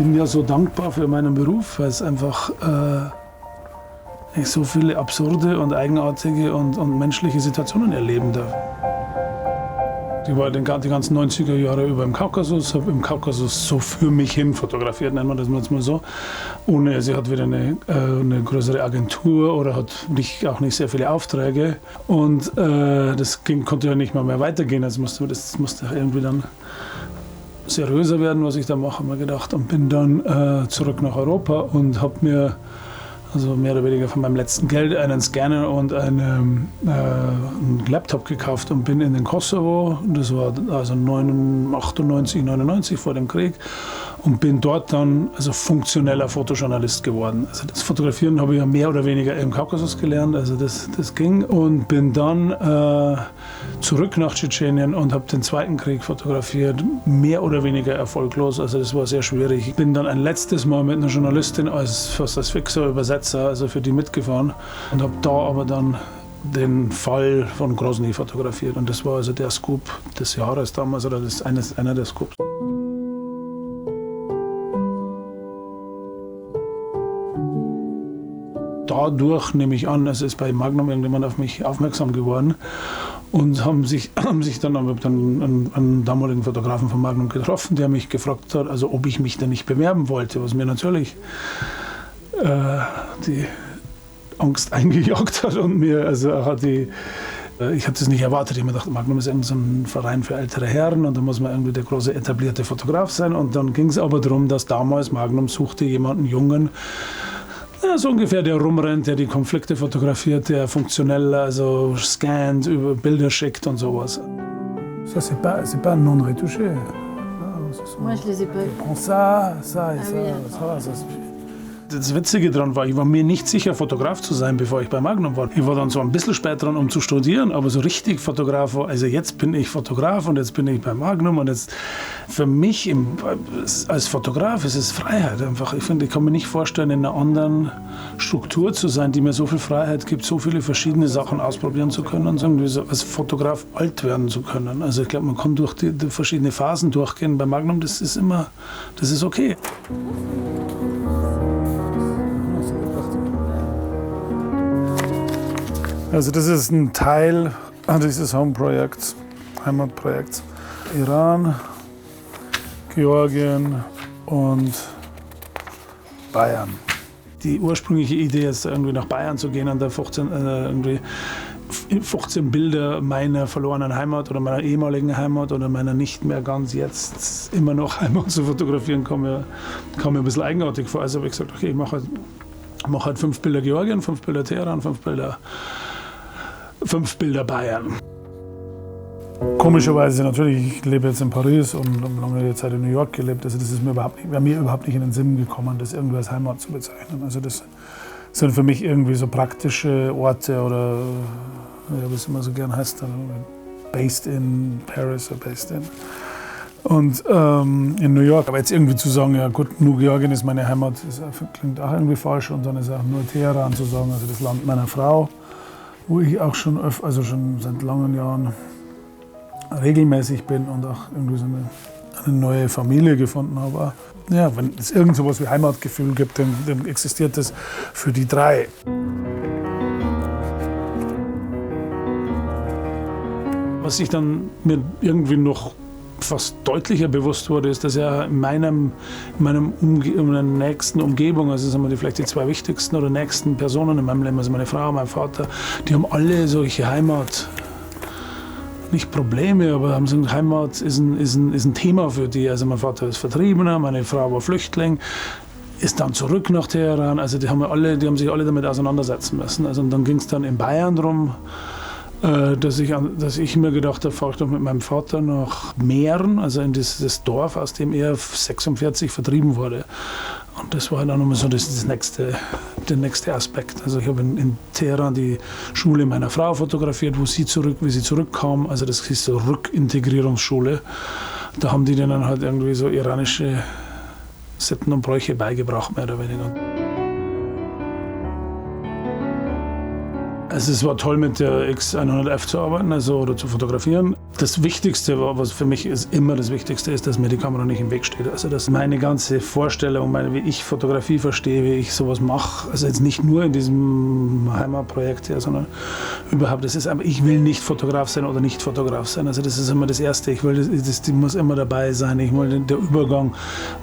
bin ja so dankbar für meinen Beruf, weil es einfach ich so viele absurde und eigenartige und menschliche Situationen erleben darf. Ich war die ganzen 90er Jahre über im Kaukasus, habe im Kaukasus so für mich hin fotografiert, nennen wir das mal so. Ohne, sie hat weder eine größere Agentur oder hat auch nicht sehr viele Aufträge. Und das konnte ja nicht mal mehr weitergehen. Also das musste irgendwie dann seriöser werden, was ich da mache, habe ich mir gedacht. Und bin dann zurück nach Europa und habe mir also mehr oder weniger von meinem letzten Geld einen Scanner und einen Laptop gekauft und bin in den Kosovo, das war also 98, 99 vor dem Krieg, und bin dort dann also funktioneller Fotojournalist geworden. Also das Fotografieren habe ich ja mehr oder weniger im Kaukasus gelernt, also das ging, und bin dann zurück nach Tschetschenien und habe den Zweiten Krieg fotografiert, mehr oder weniger erfolglos, also das war sehr schwierig. Ich bin dann ein letztes Mal mit einer Journalistin fast als fixer Übersetzer, also für die mitgefahren, und habe da aber dann den Fall von Grozny fotografiert, und das war also der Scoop des Jahres damals, oder das einer der Scoops. Dadurch, nehme ich an, also ist bei Magnum irgendjemand auf mich aufmerksam geworden und haben sich dann einen damaligen Fotografen von Magnum getroffen, der mich gefragt hat, also ob ich mich da nicht bewerben wollte, was mir natürlich die Angst eingejagt hat und mir, also ich hatte es nicht erwartet. Ich habe mir gedacht, Magnum ist irgendwie so ein Verein für ältere Herren und da muss man irgendwie der große etablierte Fotograf sein. Und dann ging es aber darum, dass damals Magnum suchte jemanden Jungen, ja, so ungefähr, der rumrennt, der die Konflikte fotografiert, der funktionell also scannt, über Bilder schickt und sowas. Ça, c'est pas non retouché. Moi, je les ai pas vus. Ça va. Das Witzige daran war, ich war mir nicht sicher, Fotograf zu sein, bevor ich bei Magnum war. Ich war dann so ein bisschen später dran, um zu studieren, aber so richtig Fotograf war, also jetzt bin ich Fotograf und jetzt bin ich bei Magnum, und jetzt für mich als Fotograf ist es Freiheit einfach. Ich finde, ich kann mir nicht vorstellen, in einer anderen Struktur zu sein, die mir so viel Freiheit gibt, so viele verschiedene Sachen ausprobieren zu können und irgendwie so als Fotograf alt werden zu können. Also ich glaube, man kann durch die verschiedenen Phasen durchgehen. Bei Magnum, das ist okay. Also das ist ein Teil dieses Heimatprojekts. Iran, Georgien und Bayern. Die ursprüngliche Idee ist, irgendwie nach Bayern zu gehen und da 15 Bilder meiner verlorenen Heimat oder meiner ehemaligen Heimat oder meiner nicht mehr ganz jetzt immer noch Heimat zu fotografieren, kam mir ein bisschen eigenartig vor. Also habe ich gesagt, okay, ich mache halt 5 Bilder Georgien, 5 Bilder Teheran, 5 Bilder Bayern. Komischerweise natürlich, ich lebe jetzt in Paris und habe lange Zeit in New York gelebt. Also das ist mir überhaupt nicht in den Sinn gekommen, das irgendwie als Heimat zu bezeichnen. Also das sind für mich irgendwie so praktische Orte oder wie es immer so gern heißt, based in Paris oder based in. Und in New York. Aber jetzt irgendwie zu sagen, ja gut, nur Georgien ist meine Heimat, klingt auch irgendwie falsch. Und dann ist auch nur Teheran zu sagen, also das Land meiner Frau, wo ich auch schon seit langen Jahren regelmäßig bin und auch irgendwie so eine neue Familie gefunden habe. Ja, wenn es irgend so was wie Heimatgefühl gibt, dann existiert das für die 3. Was sich dann mir irgendwie noch fast deutlicher bewusst wurde, ist, dass ja in meiner nächsten Umgebung, also sagen wir vielleicht die 2 wichtigsten oder nächsten Personen in meinem Leben, also meine Frau und mein Vater, die haben alle solche Heimat, nicht Probleme, aber haben gesagt, Heimat ist ein Thema für die. Also mein Vater ist Vertriebener, meine Frau war Flüchtling, ist dann zurück nach Teheran. Also die haben sich alle damit auseinandersetzen müssen. Also und dann ging es dann in Bayern darum, dass ich mir gedacht habe, fahre ich doch mit meinem Vater nach Mähren, also in das Dorf, aus dem er 1946 vertrieben wurde. Und das war dann nochmal so der nächste Aspekt. Also ich habe in Teheran die Schule meiner Frau fotografiert, wie sie zurückkam. Also das hieß so Rückintegrierungsschule. Da haben die denen halt irgendwie so iranische Sitten und Bräuche beigebracht, mehr oder weniger. Also es war toll, mit der X100F zu arbeiten, oder zu fotografieren. Das Wichtigste, was für mich immer das Wichtigste ist, dass mir die Kamera nicht im Weg steht. Also dass meine ganze Vorstellung, wie ich Fotografie verstehe, wie ich sowas mache, also jetzt nicht nur in diesem Heimatprojekt hier, sondern überhaupt, das ist einfach, ich will nicht Fotograf sein oder nicht Fotograf sein. Also das ist immer das Erste. Ich will, die muss immer dabei sein. Ich will der Übergang,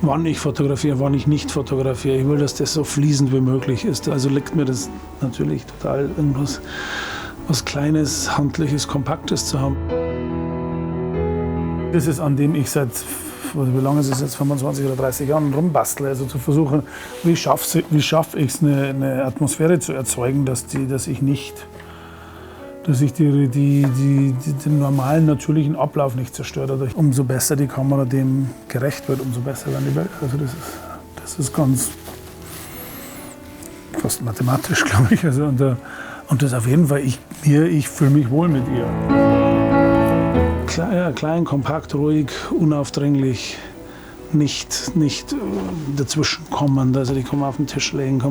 wann ich fotografiere, wann ich nicht fotografiere. Ich will, dass das so fließend wie möglich ist. Also liegt mir das natürlich total, irgendwas was Kleines, Handliches, Kompaktes zu haben. Das ist, an dem ich seit, wie lange ist es jetzt, 25 oder 30 Jahren rumbastle. Also zu versuchen, wie schaffe ich es, eine Atmosphäre zu erzeugen, dass ich den normalen, natürlichen Ablauf nicht zerstört. Dadurch, umso besser die Kamera dem gerecht wird, umso besser werden die Bilder. Also das ist ganz fast mathematisch, glaube ich. Also und das auf jeden Fall, ich fühle mich wohl mit ihr. Klein, kompakt, ruhig, unaufdringlich, nicht dazwischen kommen. Also die kann man auf den Tisch legen,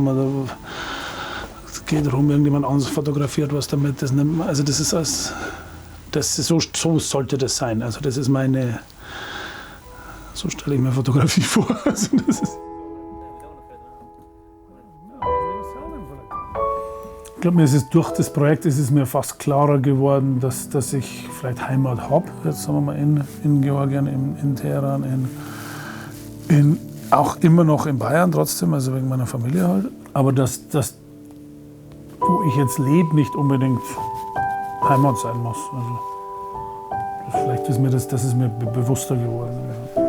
es geht darum, irgendjemand anderes fotografiert was damit. Also das ist alles, so sollte das sein. Also das ist so stelle ich mir Fotografie vor. Also das ist Ich glaube, mir ist es durch das Projekt ist es mir fast klarer geworden, dass ich vielleicht Heimat habe. Jetzt sagen wir mal in Georgien, in Teheran, auch immer noch in Bayern trotzdem, also wegen meiner Familie halt. Aber dass wo ich jetzt lebe, nicht unbedingt Heimat sein muss. Also, vielleicht ist mir das ist mir bewusster geworden. Ja.